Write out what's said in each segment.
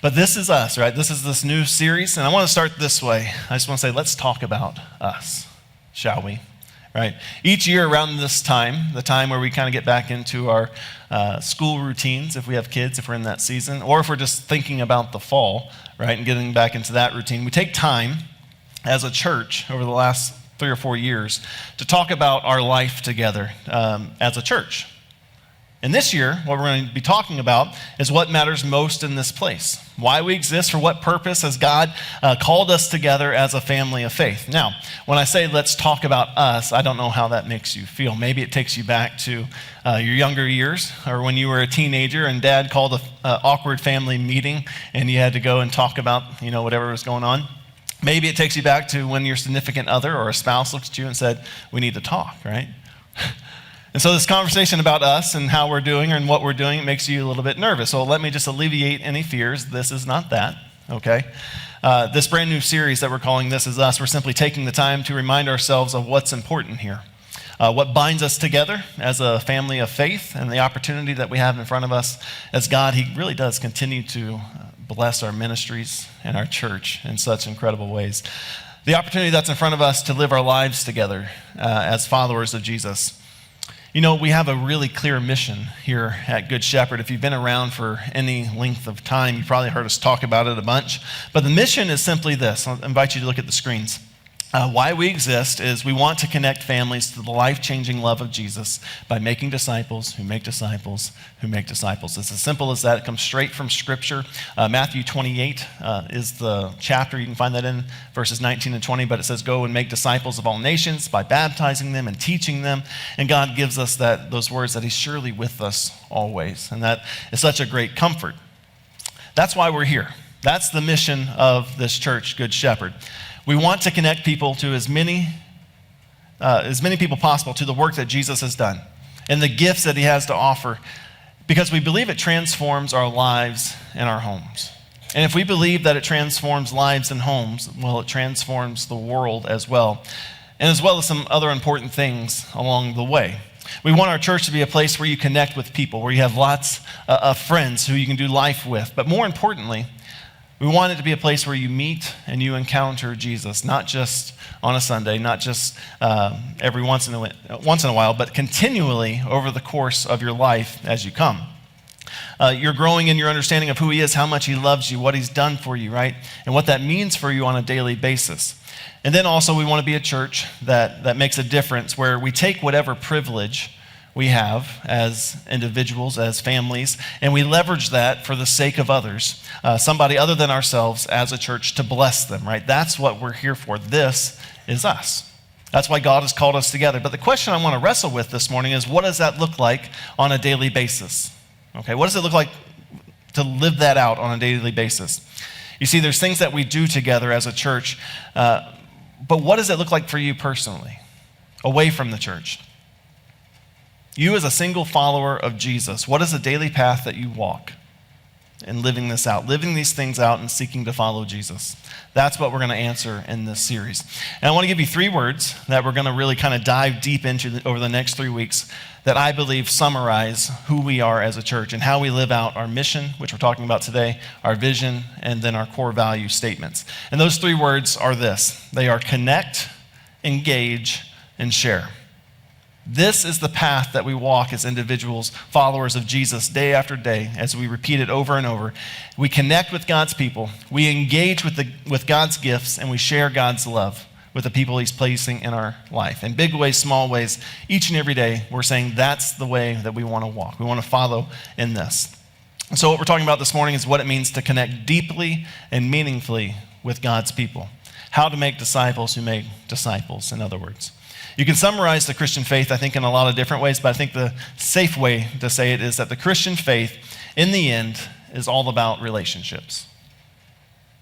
But this is us, right? This is this new series, and I want to start this way. I just want to say, let's talk about us, shall we? Right? Each year around this time, the time where we kind of get back into our school routines, if we have kids, if we're in that season, or if we're just thinking about the fall, right, and getting back into that routine, we take time as a church over the last 3 or 4 years to talk about our life together as a church. And this year, what we're going to be talking about is what matters most in this place. Why we exist, for what purpose has God called us together as a family of faith. Now, when I say let's talk about us, I don't know how that makes you feel. Maybe it takes you back to your younger years, or when you were a teenager and Dad called an awkward family meeting and you had to go and talk about, whatever was going on. Maybe it takes you back to when your significant other or a spouse looked at you and said, we need to talk, right? And so this conversation about us and how we're doing and what we're doing, it makes you a little bit nervous. So let me just alleviate any fears. This is not that, okay? This brand new series that we're calling This Is Us, we're simply taking the time to remind ourselves of what's important here. What binds us together as a family of faith, and the opportunity that we have in front of us as God, He really does continue to bless our ministries and our church in such incredible ways. The opportunity that's in front of us to live our lives together as followers of Jesus. We have a really clear mission here at Good Shepherd. If you've been around for any length of time, you probably heard us talk about it a bunch. But the mission is simply this. I'll invite you to look at the screens. Why we exist is we want to connect families to the life-changing love of Jesus by making disciples who make disciples who make disciples. It's as simple as that. It comes straight from Scripture. Matthew 28 is the chapter. You can find that in verses 19 and 20, but it says, go and make disciples of all nations by baptizing them and teaching them. And God gives us those words that He's surely with us always. And that is such a great comfort. That's why we're here. That's the mission of this church, Good Shepherd. We want to connect people to as many people possible to the work that Jesus has done and the gifts that He has to offer, because we believe it transforms our lives and our homes. And if we believe that it transforms lives and homes, well, it transforms the world as well, and as well as some other important things along the way. We want our church to be a place where you connect with people, where you have lots of friends who you can do life with. But more importantly, we want it to be a place where you meet and you encounter Jesus, not just on a Sunday, not just every once in a while, but continually over the course of your life as you come. You're growing in your understanding of who He is, how much He loves you, what He's done for you, right? And what that means for you on a daily basis. And then also we want to be a church that makes a difference, where we take whatever privilege we have as individuals, as families, and we leverage that for the sake of others, somebody other than ourselves as a church, to bless them, right? That's what we're here for. This is us. That's why God has called us together. But the question I want to wrestle with this morning is, what does that look like on a daily basis? Okay, what does it look like to live that out on a daily basis? You see, there's things that we do together as a church, but what does it look like for you personally, away from the church? You as a single follower of Jesus, what is the daily path that you walk in living this out, living these things out and seeking to follow Jesus? That's what we're going to answer in this series. And I want to give you 3 words that we're going to really kind of dive deep into over the next 3 weeks that I believe summarize who we are as a church and how we live out our mission, which we're talking about today, our vision, and then our core value statements. And those 3 words are this. They are connect, engage, and share. This is the path that we walk as individuals, followers of Jesus, day after day, as we repeat it over and over. We connect with God's people, we engage with God's gifts, and we share God's love with the people He's placing in our life. In big ways, small ways, each and every day, we're saying that's the way that we want to walk. We want to follow in this. And so what we're talking about this morning is what it means to connect deeply and meaningfully with God's people. How to make disciples who make disciples, in other words. You can summarize the Christian faith, I think, in a lot of different ways, but I think the safe way to say it is that the Christian faith, in the end, is all about relationships.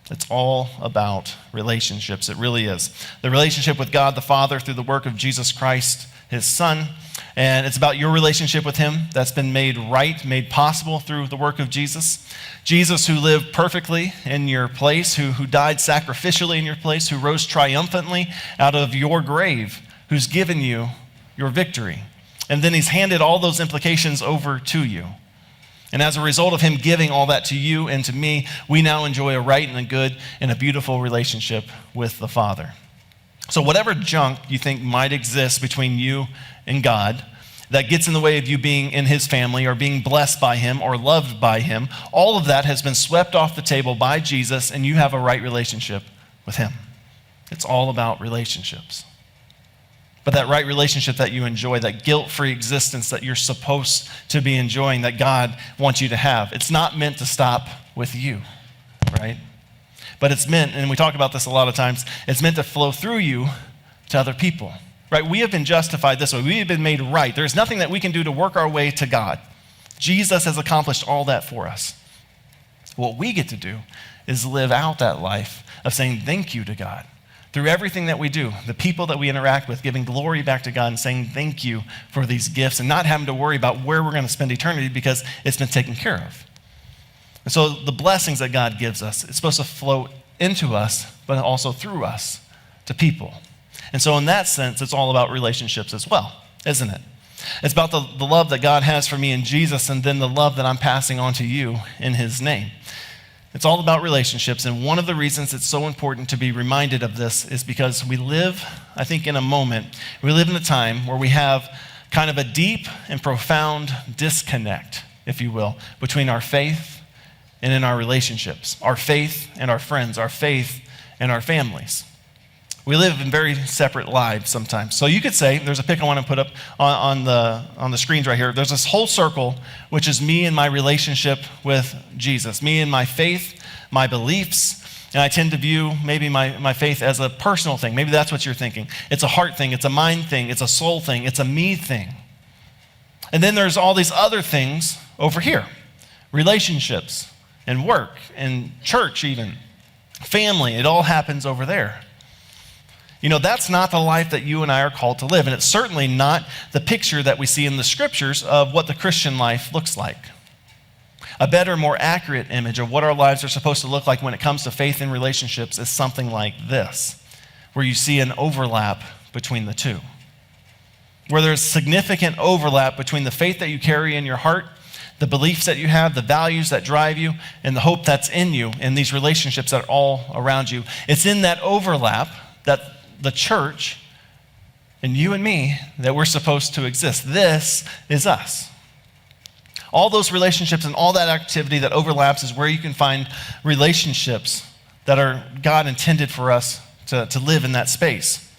It's all about relationships. It really is. The relationship with God the Father through the work of Jesus Christ, His Son, and it's about your relationship with Him that's been made right, made possible through the work of Jesus. Jesus, who lived perfectly in your place, who died sacrificially in your place, who rose triumphantly out of your grave, who's given you your victory. And then He's handed all those implications over to you. And as a result of him giving all that to you and to me, we now enjoy a right and a good and a beautiful relationship with the Father. So whatever junk you think might exist between you and God that gets in the way of you being in his family or being blessed by him or loved by him, all of that has been swept off the table by Jesus, and you have a right relationship with him. It's all about relationships. But that right relationship that you enjoy, that guilt-free existence that you're supposed to be enjoying, that God wants you to have, it's not meant to stop with you, right? But it's meant, and we talk about this a lot of times, it's meant to flow through you to other people, right? We have been justified this way. We have been made right. There's nothing that we can do to work our way to God. Jesus has accomplished all that for us. What we get to do is live out that life of saying thank you to God. Through everything that we do, the people that we interact with, giving glory back to God and saying thank you for these gifts and not having to worry about where we're going to spend eternity because it's been taken care of. And so the blessings that God gives us, it's supposed to flow into us, but also through us to people. And so in that sense, it's all about relationships as well, isn't it? It's about the love that God has for me in Jesus and then the love that I'm passing on to you in his name. It's all about relationships, and one of the reasons it's so important to be reminded of this is because we live, I think, in a moment, we live in a time where we have kind of a deep and profound disconnect, if you will, between our faith and in our relationships, our faith and our friends, our faith and our families. We live in very separate lives sometimes. So you could say, there's a pic I want to put up on the screens right here. There's this whole circle, which is me and my relationship with Jesus, me and my faith, my beliefs. And I tend to view maybe my faith as a personal thing. Maybe that's what you're thinking. It's a heart thing. It's a mind thing. It's a soul thing. It's a me thing. And then there's all these other things over here. Relationships and work and church even. Family. It all happens over there. You know, that's not the life that you and I are called to live. And it's certainly not the picture that we see in the scriptures of what the Christian life looks like. A better, more accurate image of what our lives are supposed to look like when it comes to faith and relationships is something like this, where you see an overlap between the two. Where there's significant overlap between the faith that you carry in your heart, the beliefs that you have, the values that drive you, and the hope that's in you, and these relationships that are all around you. It's in that overlap that the church and you and me that we're supposed to exist. This is us. All those relationships and all that activity that overlaps is where you can find relationships that are God intended for us to live in that space.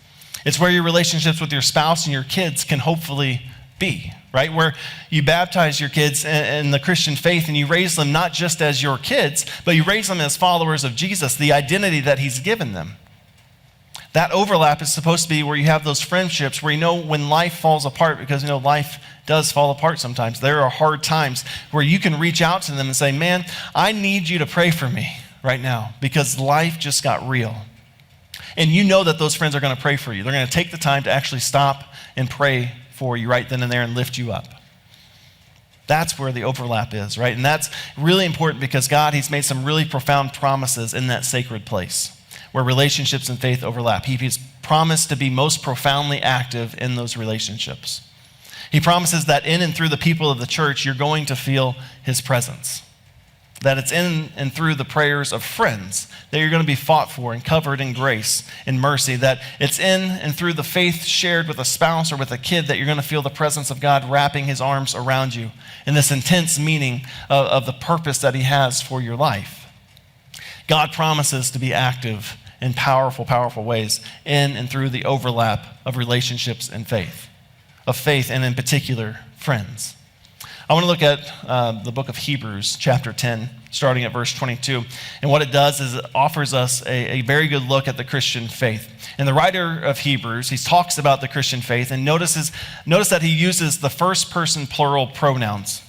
It's where your relationships with your spouse and your kids can hopefully be, right? Where you baptize your kids in the Christian faith and you raise them not just as your kids, but you raise them as followers of Jesus, the identity that he's given them. That overlap is supposed to be where you have those friendships where you know when life falls apart, because you know life does fall apart sometimes. There are hard times where you can reach out to them and say, man, I need you to pray for me right now because life just got real. And you know that those friends are going to pray for you. They're going to take the time to actually stop and pray for you right then and there and lift you up. That's where the overlap is, right? And that's really important because God, he's made some really profound promises in that sacred place where relationships and faith overlap. He's promised to be most profoundly active in those relationships. He promises that in and through the people of the church, you're going to feel his presence. That it's in and through the prayers of friends that you're going to be fought for and covered in grace and mercy. That it's in and through the faith shared with a spouse or with a kid that you're going to feel the presence of God wrapping his arms around you in this intense meaning of the purpose that he has for your life. God promises to be active in powerful, powerful ways in and through the overlap of relationships and faith, and in particular, friends. I want to look at the book of Hebrews, chapter 10, starting at verse 22. And what it does is it offers us a very good look at the Christian faith. And the writer of Hebrews, he talks about the Christian faith, and notice that he uses the first person plural pronouns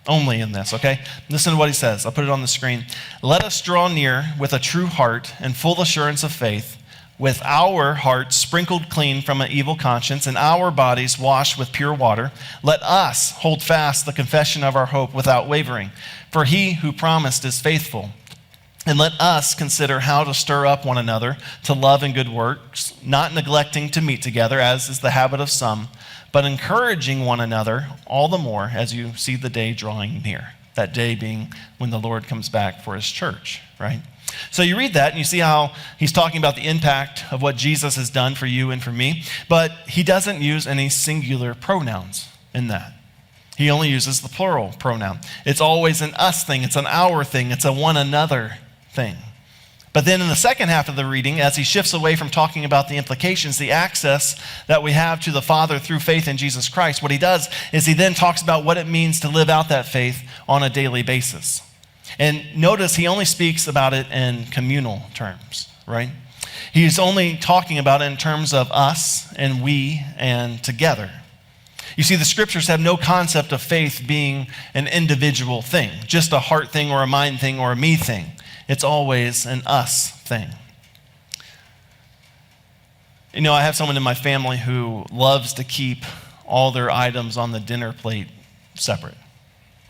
only in this, okay? Listen to what he says. I'll put it on the screen. Let us draw near with a true heart and full assurance of faith, with our hearts sprinkled clean from an evil conscience and our bodies washed with pure water. Let us hold fast the confession of our hope without wavering, for he who promised is faithful. And let us consider how to stir up one another to love and good works, not neglecting to meet together, as is the habit of some, but encouraging one another all the more as you see the day drawing near. That day being when the Lord comes back for his church, right? So you read that and you see how he's talking about the impact of what Jesus has done for you and for me, but he doesn't use any singular pronouns in that. He only uses the plural pronoun. It's always an us thing, it's an our thing, it's a one another thing. But then in the second half of the reading, as he shifts away from talking about the implications, the access that we have to the Father through faith in Jesus Christ, what he does is he then talks about what it means to live out that faith on a daily basis. And notice he only speaks about it in communal terms, right? He's only talking about it in terms of us and we and together. You see, the scriptures have no concept of faith being an individual thing, just a heart thing or a mind thing or a me thing. It's always an us thing. You know, I have someone in my family who loves to keep all their items on the dinner plate separate.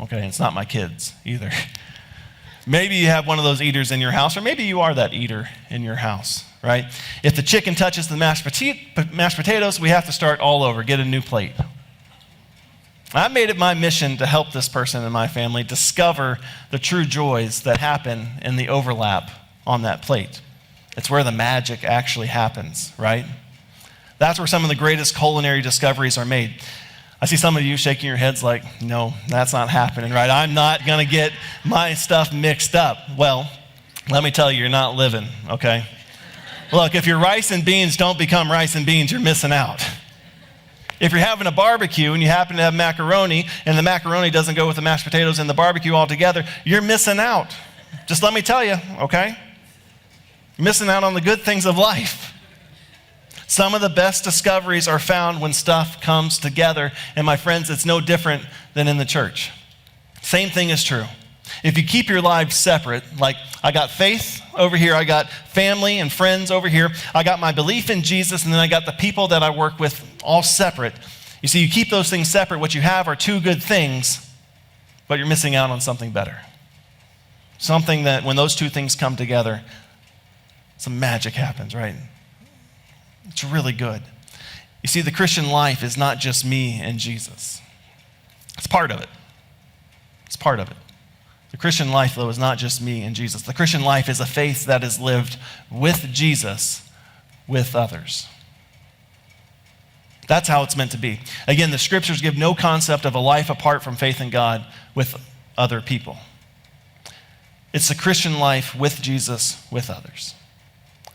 Okay, it's not my kids either. Maybe you have one of those eaters in your house, or maybe you are that eater in your house, right? If the chicken touches the mashed potatoes, we have to start all over, get a new plate. I made it my mission to help this person in my family discover the true joys that happen in the overlap on that plate. It's where the magic actually happens, right? That's where some of the greatest culinary discoveries are made. I see some of you shaking your heads like, no, that's not happening, right? I'm not going to get my stuff mixed up. Well, let me tell you, you're not living, okay? Look, if your rice and beans don't become rice and beans, you're missing out. If you're having a barbecue and you happen to have macaroni and the macaroni doesn't go with the mashed potatoes and the barbecue altogether, you're missing out. Just let me tell you, okay? You're missing out on the good things of life. Some of the best discoveries are found when stuff comes together. And my friends, it's no different than in the church. Same thing is true. If you keep your lives separate, like I got faith over here, I got family and friends over here, I got my belief in Jesus, and then I got the people that I work with all separate. You see, you keep those things separate, what you have are two good things, but you're missing out on something better. Something that when those two things come together, some magic happens, right? It's really good. You see, the Christian life is not just me and Jesus. It's part of it. It's part of it. The Christian life, though, is not just me and Jesus. The Christian life is a faith that is lived with Jesus, with others. That's how it's meant to be. Again, the scriptures give no concept of a life apart from faith in God with other people. It's the Christian life with Jesus, with others.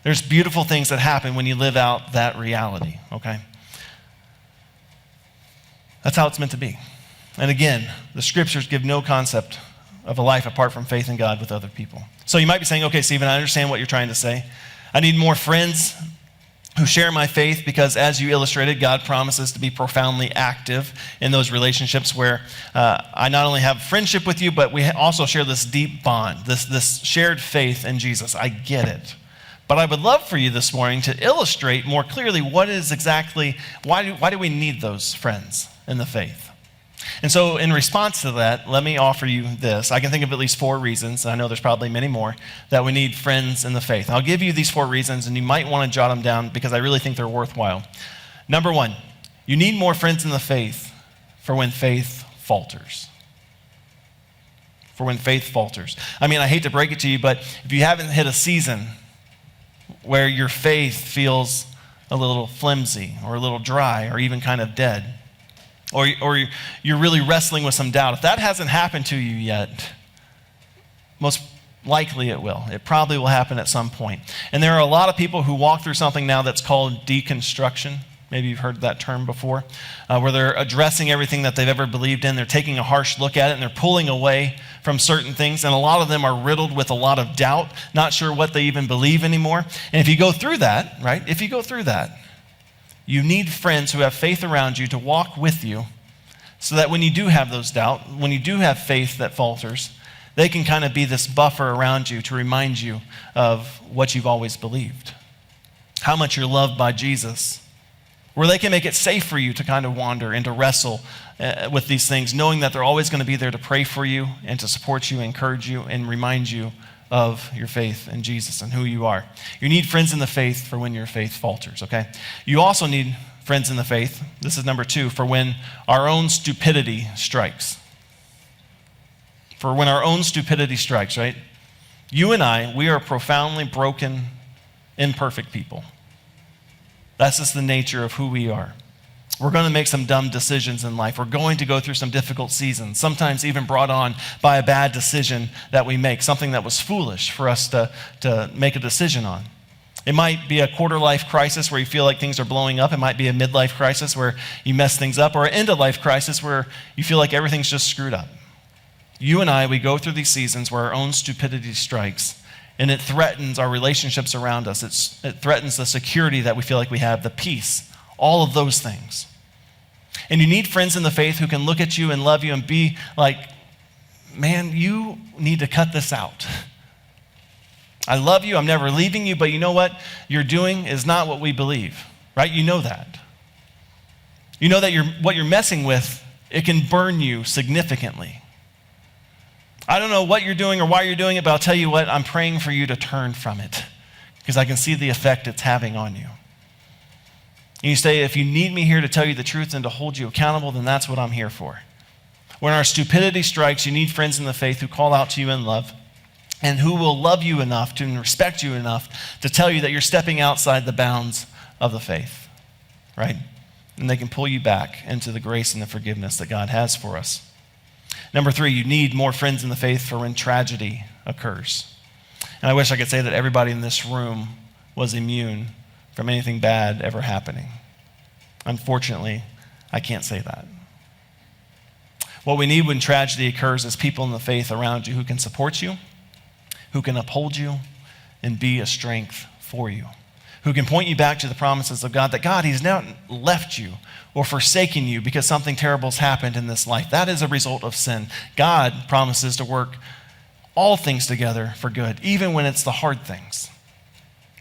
There's beautiful things that happen when you live out that reality, okay? That's how it's meant to be. And again, the scriptures give no concept of a life apart from faith in God with other people. So you might be saying, okay, Stephen, I understand what you're trying to say. I need more friends who share my faith because, as you illustrated, God promises to be profoundly active in those relationships where I not only have friendship with you, but we also share this deep bond, this shared faith in Jesus. I get it. But I would love for you this morning to illustrate more clearly what is exactly, why do we need those friends in the faith? And so in response to that, let me offer you this. I can think of at least 4 reasons, I know there's probably many more, that we need friends in the faith. I'll give you these 4 reasons, and you might want to jot them down because I really think they're worthwhile. Number 1, you need more friends in the faith for when faith falters. For when faith falters. I mean, I hate to break it to you, but if you haven't hit a season where your faith feels a little flimsy or a little dry or even kind of dead, or you're really wrestling with some doubt, if that hasn't happened to you yet, most likely it will. It probably will happen at some point. And there are a lot of people who walk through something now that's called deconstruction. Maybe you've heard that term before, where they're addressing everything that they've ever believed in. They're taking a harsh look at it, and they're pulling away from certain things. And a lot of them are riddled with a lot of doubt, not sure what they even believe anymore. And if you go through that, right, you need friends who have faith around you to walk with you so that when you do have those doubts, when you do have faith that falters, they can kind of be this buffer around you to remind you of what you've always believed, how much you're loved by Jesus, where they can make it safe for you to kind of wander and to wrestle with these things, knowing that they're always going to be there to pray for you and to support you, encourage you, and remind you of your faith in Jesus and who you are. You need friends in the faith for when your faith falters, okay? You also need friends in the faith, this is number 2, for when our own stupidity strikes. for when our own stupidity strikes, right? You and I, we are profoundly broken, imperfect people. That's just the nature of who we are. We're going to make some dumb decisions in life. We're going to go through some difficult seasons, sometimes even brought on by a bad decision that we make, something that was foolish for us to make a decision on. It might be a quarter-life crisis where you feel like things are blowing up. It might be a midlife crisis where you mess things up, or an end-of-life crisis where you feel like everything's just screwed up. You and I, we go through these seasons where our own stupidity strikes, and it threatens our relationships around us. It threatens the security that we feel like we have, the peace, all of those things. And you need friends in the faith who can look at you and love you and be like, man, you need to cut this out. I love you, I'm never leaving you, but you know what you're doing is not what we believe, right? You know that. You know that what you're messing with, it can burn you significantly. I don't know what you're doing or why you're doing it, but I'll tell you what, I'm praying for you to turn from it because I can see the effect it's having on you. And you say, if you need me here to tell you the truth and to hold you accountable, then that's what I'm here for. When our stupidity strikes, you need friends in the faith who call out to you in love and who will love you enough to and respect you enough to tell you that you're stepping outside the bounds of the faith, right? And they can pull you back into the grace and the forgiveness that God has for us. Number 3, you need more friends in the faith for when tragedy occurs. And I wish I could say that everybody in this room was immune from anything bad ever happening. Unfortunately, I can't say that. What we need when tragedy occurs is people in the faith around you who can support you, who can uphold you, and be a strength for you, who can point you back to the promises of God, that God, He's not left you or forsaken you because something terrible has happened in this life. That is a result of sin. God promises to work all things together for good, even when it's the hard things.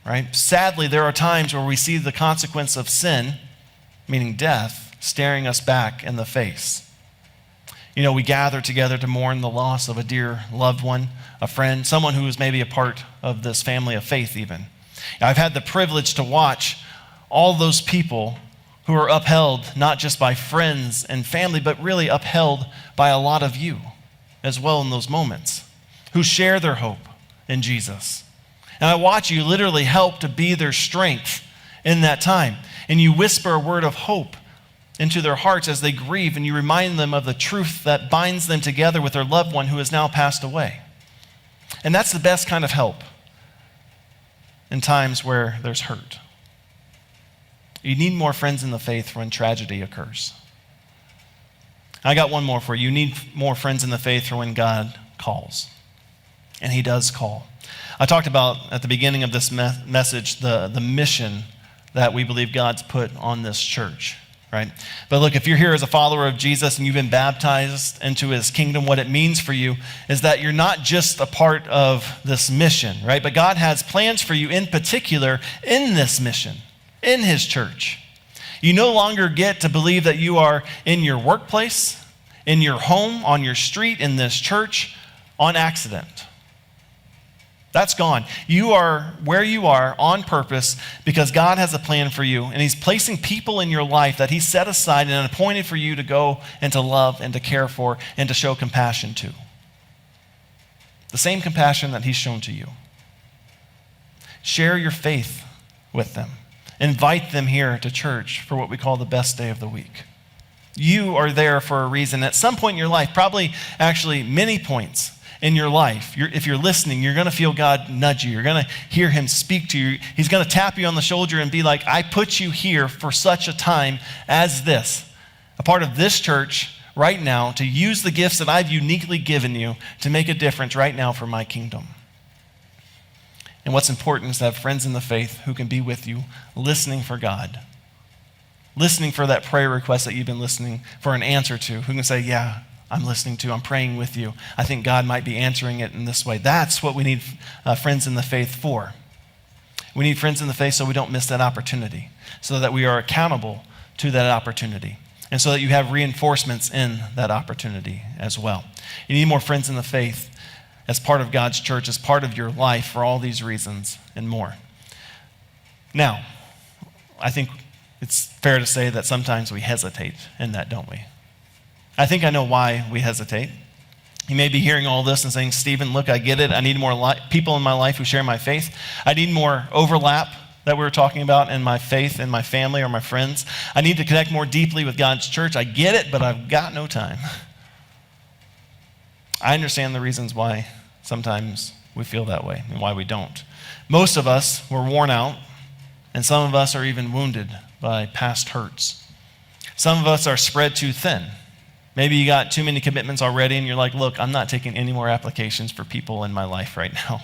Right? Sadly, there are times where we see the consequence of sin, meaning death, staring us back in the face. You know, we gather together to mourn the loss of a dear loved one, a friend, someone who is maybe a part of this family of faith even. I've had the privilege to watch all those people who are upheld not just by friends and family, but really upheld by a lot of you as well in those moments, who share their hope in Jesus. And I watch you literally help to be their strength in that time. And you whisper a word of hope into their hearts as they grieve, and you remind them of the truth that binds them together with their loved one who has now passed away. And that's the best kind of help in times where there's hurt. You need more friends in the faith when tragedy occurs. I got one more for you. You need more friends in the faith for when God calls. And He does call. I talked about at the beginning of this message the mission that we believe God's put on this church, right? But look, if you're here as a follower of Jesus and you've been baptized into His kingdom, what it means for you is that you're not just a part of this mission, right? But God has plans for you in particular in this mission, in His church. You no longer get to believe that you are in your workplace, in your home, on your street, in this church, on accident. That's gone. You are where you are on purpose because God has a plan for you, and He's placing people in your life that He set aside and appointed for you to go and to love and to care for and to show compassion to. The same compassion that He's shown to you. Share your faith with them. Invite them here to church for what we call the best day of the week. You are there for a reason. At some point in your life, probably actually many points in your life, if you're listening, you're going to feel God nudge you. You're going to hear Him speak to you. He's going to tap you on the shoulder and be like, I put you here for such a time as this, a part of this church right now, to use the gifts that I've uniquely given you to make a difference right now for my kingdom. And what's important is to have friends in the faith who can be with you, listening for God, listening for that prayer request that you've been listening for an answer to, who can say, yeah, I'm listening to, I'm praying with you. I think God might be answering it in this way. That's what we need friends in the faith for. We need friends in the faith so we don't miss that opportunity, so that we are accountable to that opportunity, and so that you have reinforcements in that opportunity as well. You need more friends in the faith as part of God's church, as part of your life for all these reasons and more. Now, I think it's fair to say that sometimes we hesitate in that, don't we? I think I know why we hesitate. You may be hearing all this and saying, Stephen, look, I get it. I need more people in my life who share my faith. I need more overlap that we were talking about in my faith, in my family, or my friends. I need to connect more deeply with God's church. I get it, but I've got no time. I understand the reasons why sometimes we feel that way and why we don't. Most of us were worn out, and some of us are even wounded by past hurts. Some of us are spread too thin. Maybe you got too many commitments already, and you're like, look, I'm not taking any more applications for people in my life right now,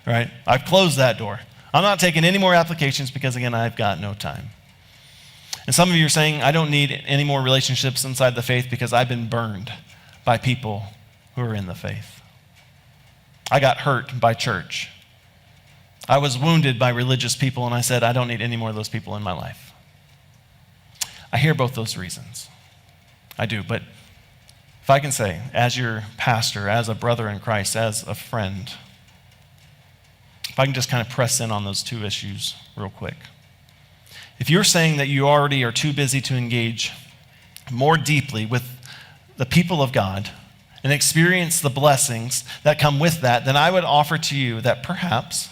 right? I've closed that door. I'm not taking any more applications because, again, I've got no time. And some of you are saying, I don't need any more relationships inside the faith because I've been burned by people who are in the faith. I got hurt by church. I was wounded by religious people, and I said, I don't need any more of those people in my life. I hear both those reasons. I do, but if I can say, as your pastor, as a brother in Christ, as a friend, if I can just kind of press in on those two issues real quick. If you're saying that you already are too busy to engage more deeply with the people of God and experience the blessings that come with that, then I would offer to you that perhaps,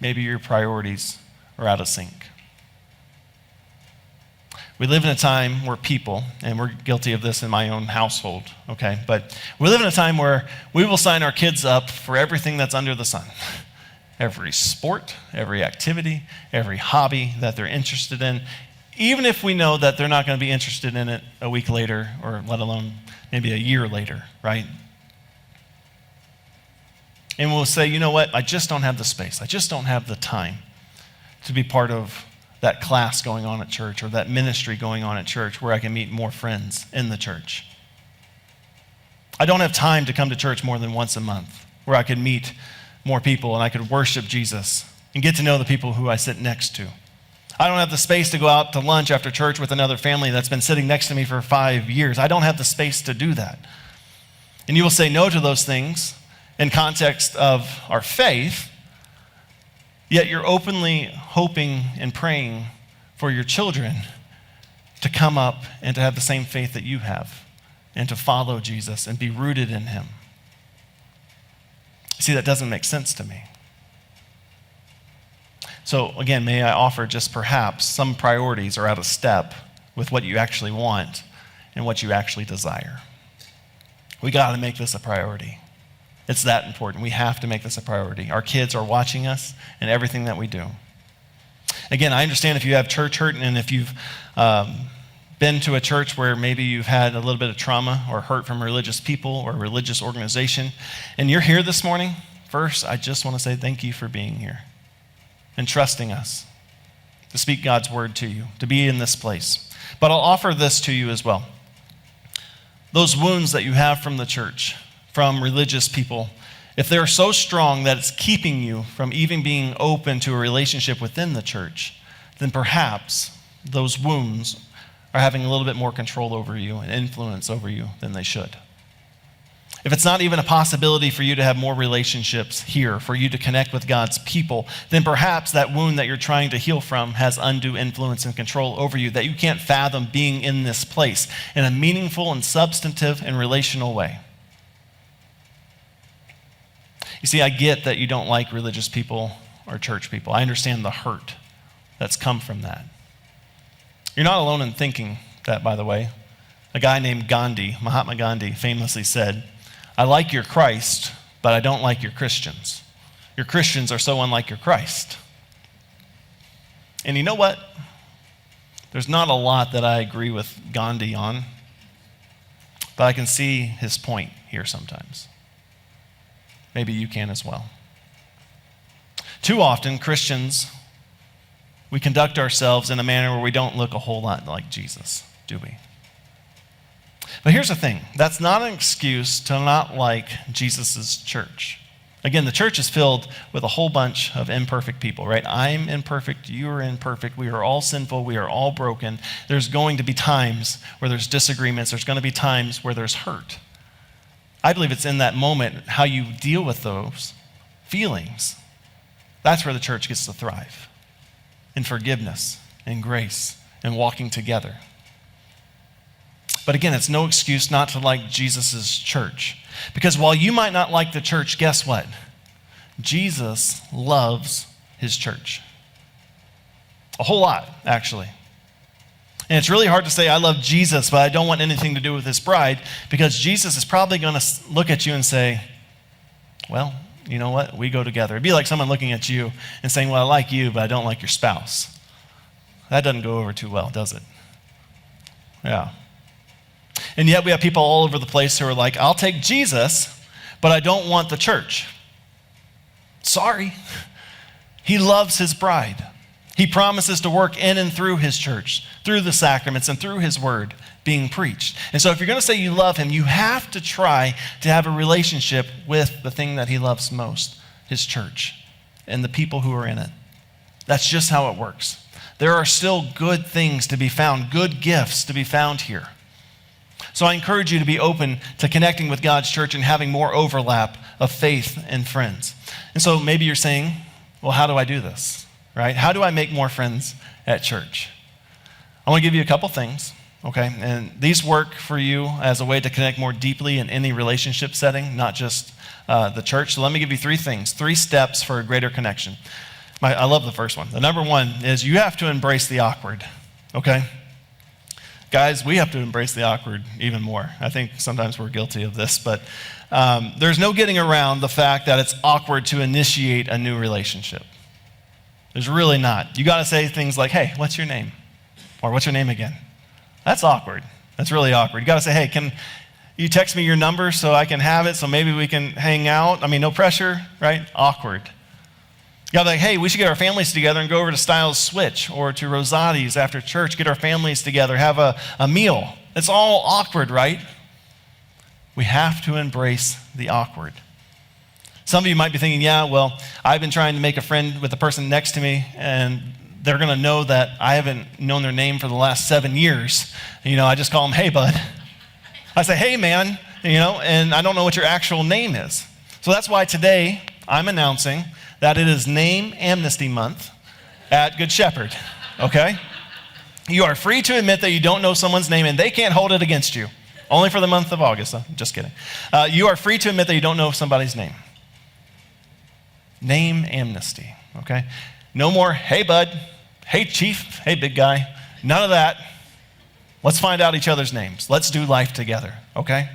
maybe your priorities are out of sync. We live in a time where people, and we're guilty of this in my own household, okay? But we live in a time where we will sign our kids up for everything that's under the sun. Every sport, every activity, every hobby that they're interested in, even if we know that they're not going to be interested in it a week later, or let alone maybe a year later, right? And we'll say, you know what, I just don't have the space. I just don't have the time to be part of that class going on at church or that ministry going on at church where I can meet more friends in the church. I don't have time to come to church more than once a month where I could meet more people and I could worship Jesus and get to know the people who I sit next to. I don't have the space to go out to lunch after church with another family that's been sitting next to me for 5 years. I don't have the space to do that. And you will say no to those things in context of our faith, yet you're openly hoping and praying for your children to come up and to have the same faith that you have and to follow Jesus and be rooted in him. See, that doesn't make sense to me. So again, may I offer just perhaps some priorities are out of step with what you actually want and what you actually desire. We got to make this a priority. It's that important. We have to make this a priority. Our kids are watching us in everything that we do. Again, I understand if you have church hurt and if you've been to a church where maybe you've had a little bit of trauma or hurt from religious people or religious organization, and you're here this morning, first, I just want to say thank you for being here and trusting us to speak God's word to you, to be in this place. But I'll offer this to you as well. Those wounds that you have from the church, from religious people, if they're so strong that it's keeping you from even being open to a relationship within the church, then perhaps those wounds are having a little bit more control over you and influence over you than they should. If it's not even a possibility for you to have more relationships here, for you to connect with God's people, then perhaps that wound that you're trying to heal from has undue influence and control over you that you can't fathom being in this place in a meaningful and substantive and relational way. You see, I get that you don't like religious people or church people. I understand the hurt that's come from that. You're not alone in thinking that, by the way. A guy named Gandhi, Mahatma Gandhi, famously said, I like your Christ, but I don't like your Christians. Your Christians are so unlike your Christ. And you know what? There's not a lot that I agree with Gandhi on, but I can see his point here sometimes. Maybe you can as well. Too often, Christians, we conduct ourselves in a manner where we don't look a whole lot like Jesus, do we? But here's the thing. That's not an excuse to not like Jesus' church. Again, the church is filled with a whole bunch of imperfect people, right? I'm imperfect. You are imperfect. We are all sinful. We are all broken. There's going to be times where there's disagreements. There's going to be times where there's hurt. I believe it's in that moment how you deal with those feelings. That's where the church gets to thrive. In forgiveness, in grace, and walking together. But again, it's no excuse not to like Jesus' church. Because while you might not like the church, guess what? Jesus loves his church. A whole lot, actually. And it's really hard to say, I love Jesus, but I don't want anything to do with his bride, because Jesus is probably going to look at you and say, well, you know what? We go together. It'd be like someone looking at you and saying, well, I like you, but I don't like your spouse. That doesn't go over too well, does it? Yeah. And yet we have people all over the place who are like, I'll take Jesus, but I don't want the church. Sorry. He loves his bride. He promises to work in and through his church, through the sacraments and through his word being preached. And so if you're going to say you love him, you have to try to have a relationship with the thing that he loves most, his church, and the people who are in it. That's just how it works. There are still good things to be found, good gifts to be found here. So I encourage you to be open to connecting with God's church and having more overlap of faith and friends. And so maybe you're saying, well, how do I do this? Right? How do I make more friends at church? I want to give you a couple things, okay? And these work for you as a way to connect more deeply in any relationship setting, not just the church. So let me give you 3 things, 3 steps for a greater connection. I love the first one. The number one is you have to embrace the awkward, okay? Guys, we have to embrace the awkward even more. I think sometimes we're guilty of this, but there's no getting around the fact that it's awkward to initiate a new relationship. There's really not. You got to say things like, hey, what's your name? Or what's your name again? That's awkward. That's really awkward. You got to say, hey, can you text me your number so I can have it so maybe we can hang out? I mean, no pressure, right? Awkward. You got to be like, hey, we should get our families together and go over to Styles Switch or to Rosati's after church, get our families together, have a meal. It's all awkward, right? We have to embrace the awkward. Some of you might be thinking, yeah, well, I've been trying to make a friend with the person next to me, and they're going to know that I haven't known their name for the last 7 years. I just call them, hey, bud. I say, hey, man, and I don't know what your actual name is. So that's why today I'm announcing that it is Name Amnesty Month at Good Shepherd, okay? You are free to admit that you don't know someone's name, and they can't hold it against you. Only for the month of August. Just kidding. You are free to admit that you don't know somebody's name. Name amnesty, okay? No more, hey, bud, hey, chief, hey, big guy. None of that. Let's find out each other's names. Let's do life together, okay?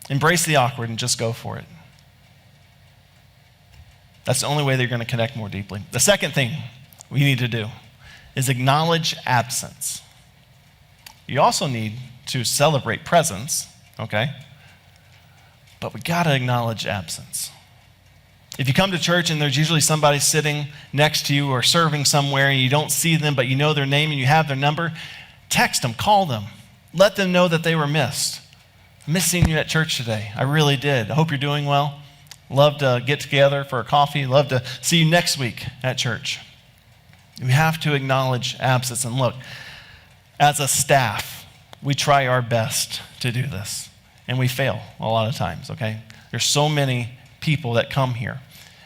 Embrace the awkward and just go for it. That's the only way that you're going to connect more deeply. The second thing we need to do is acknowledge absence. You also need to celebrate presence, okay? But we got to acknowledge absence. If you come to church and there's usually somebody sitting next to you or serving somewhere and you don't see them, but you know their name and you have their number, text them, call them. Let them know that they were missed. I missed seeing you at church today. I really did. I hope you're doing well. Love to get together for a coffee. Love to see you next week at church. We have to acknowledge absence. And look, as a staff, we try our best to do this. And we fail a lot of times, okay? There's so many people that come here.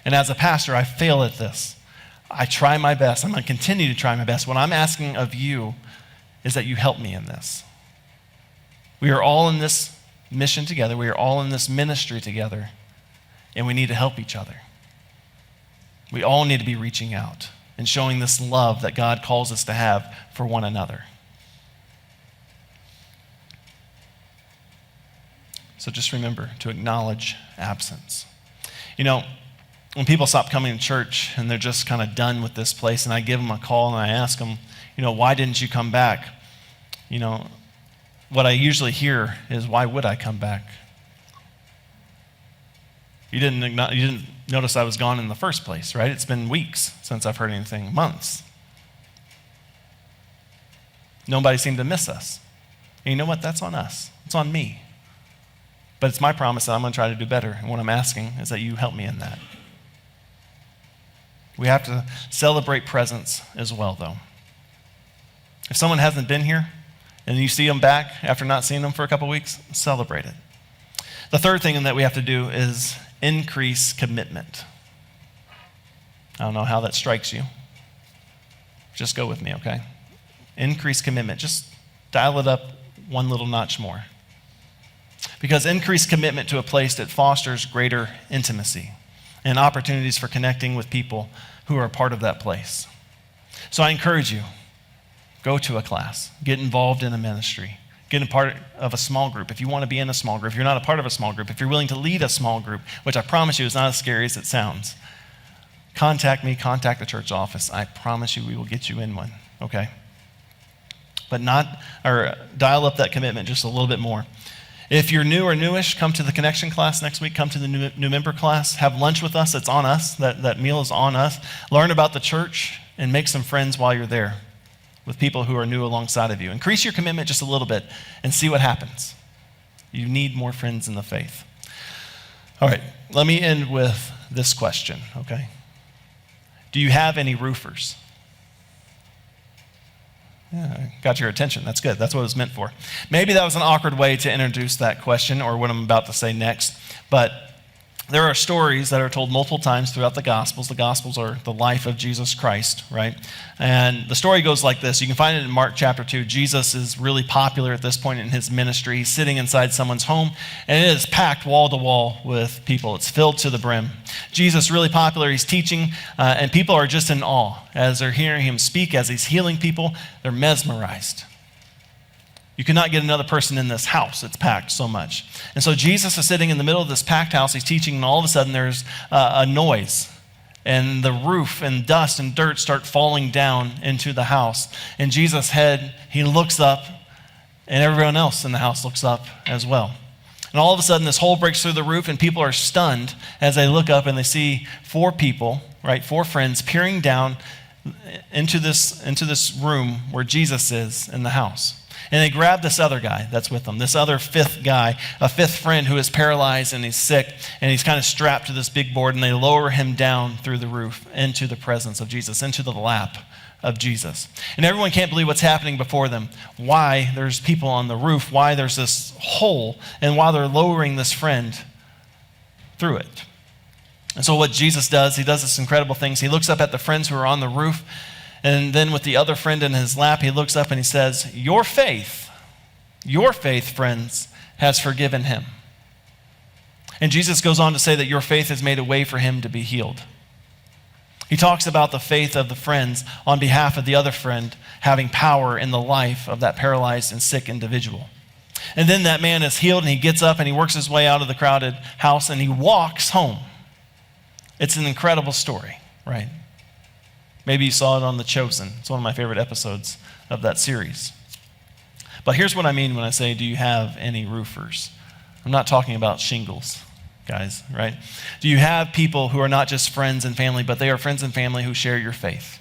And as a pastor, I fail at this. I try my best. I'm going to continue to try my best. What I'm asking of you is that you help me in this. We are all in this mission together. We are all in this ministry together. And we need to help each other. We all need to be reaching out and showing this love that God calls us to have for one another. So just remember to acknowledge absence. When people stop coming to church and they're just kind of done with this place, and I give them a call and I ask them, why didn't you come back? What I usually hear is, why would I come back? You didn't notice I was gone in the first place, right? It's been weeks since I've heard anything, months. Nobody seemed to miss us. And you know what? That's on us. It's on me. But it's my promise that I'm going to try to do better. And what I'm asking is that you help me in that. We have to celebrate presence as well, though. If someone hasn't been here and you see them back after not seeing them for a couple weeks, celebrate it. The third thing that we have to do is increase commitment. I don't know how that strikes you. Just go with me, okay? Increase commitment. Just dial it up one little notch more. Because increased commitment to a place that fosters greater intimacy and opportunities for connecting with people who are a part of that place. So I encourage you, go to a class, get involved in a ministry, get a part of a small group. If you want to be in a small group, if you're not a part of a small group, if you're willing to lead a small group, which I promise you is not as scary as it sounds, contact me, contact the church office. I promise you we will get you in one, okay? But dial up that commitment just a little bit more. If you're new or newish, come to the connection class next week. Come to the new member class. Have lunch with us. It's on us. That meal is on us. Learn about the church and make some friends while you're there with people who are new alongside of you. Increase your commitment just a little bit and see what happens. You need more friends in the faith. All right, let me end with this question, okay? Do you have any roofers? Yeah, got your attention. That's good. That's what it was meant for. Maybe that was an awkward way to introduce that question or what I'm about to say next, but there are stories that are told multiple times throughout the Gospels. The Gospels are the life of Jesus Christ, right? And the story goes like this. You can find it in Mark chapter 2. Jesus is really popular at this point in his ministry. He's sitting inside someone's home, and it is packed wall to wall with people. It's filled to the brim. Jesus is really popular. He's teaching, and people are just in awe. As they're hearing him speak, as he's healing people, they're mesmerized. You cannot get another person in this house. It's packed so much. And so Jesus is sitting in the middle of this packed house. He's teaching, and all of a sudden there's a noise. And the roof and dust and dirt start falling down into the house. And Jesus' head, he looks up, and everyone else in the house looks up as well. And all of a sudden this hole breaks through the roof, and people are stunned as they look up and they see four people, right, four friends peering down into this room where Jesus is in the house. And they grab this other guy that's with them, this other fifth guy, a fifth friend who is paralyzed and he's sick, and he's kind of strapped to this big board, and they lower him down through the roof into the presence of Jesus, into the lap of Jesus. And everyone can't believe what's happening before them, why there's people on the roof, why there's this hole, and why they're lowering this friend through it. And so what Jesus does, he does this incredible things. He looks up at the friends who are on the roof, and then with the other friend in his lap, he looks up and he says, your faith, friends, has forgiven him. And Jesus goes on to say that your faith has made a way for him to be healed. He talks about the faith of the friends on behalf of the other friend having power in the life of that paralyzed and sick individual. And then that man is healed, and he gets up and he works his way out of the crowded house and he walks home. It's an incredible story, right? Maybe you saw it on The Chosen. It's one of my favorite episodes of that series. But here's what I mean when I say, do you have any roofers? I'm not talking about shingles, guys, right? Do you have people who are not just friends and family, but they are friends and family who share your faith?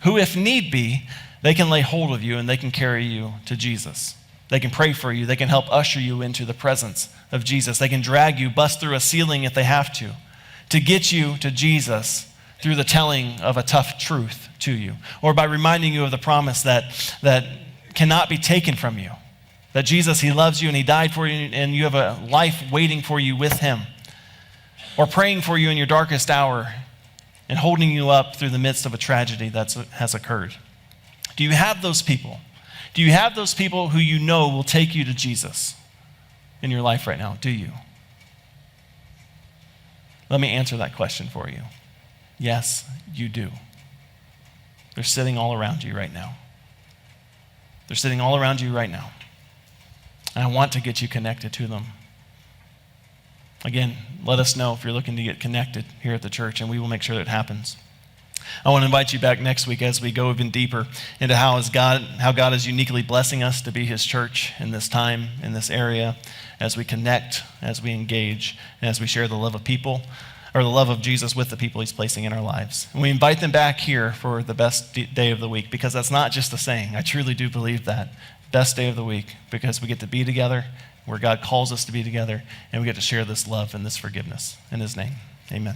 Who, if need be, they can lay hold of you and they can carry you to Jesus. They can pray for you. They can help usher you into the presence of Jesus. They can drag you, bust through a ceiling if they have to get you to Jesus through the telling of a tough truth to you, or by reminding you of the promise that cannot be taken from you, that Jesus, he loves you and he died for you and you have a life waiting for you with him, or praying for you in your darkest hour and holding you up through the midst of a tragedy that has occurred. Do you have those people? Do you have those people who you know will take you to Jesus in your life right now? Do you? Let me answer that question for you. Yes, you do. They're sitting all around you right now. They're sitting all around you right now. And I want to get you connected to them. Again, let us know if you're looking to get connected here at the church, and we will make sure that it happens. I want to invite you back next week as we go even deeper into how God is uniquely blessing us to be his church in this time, in this area, as we connect, as we engage, and as we share the love of people, or the love of Jesus with the people he's placing in our lives. And we invite them back here for the best day of the week, because that's not just a saying. I truly do believe that. Best day of the week, because we get to be together where God calls us to be together, and we get to share this love and this forgiveness. In his name, amen.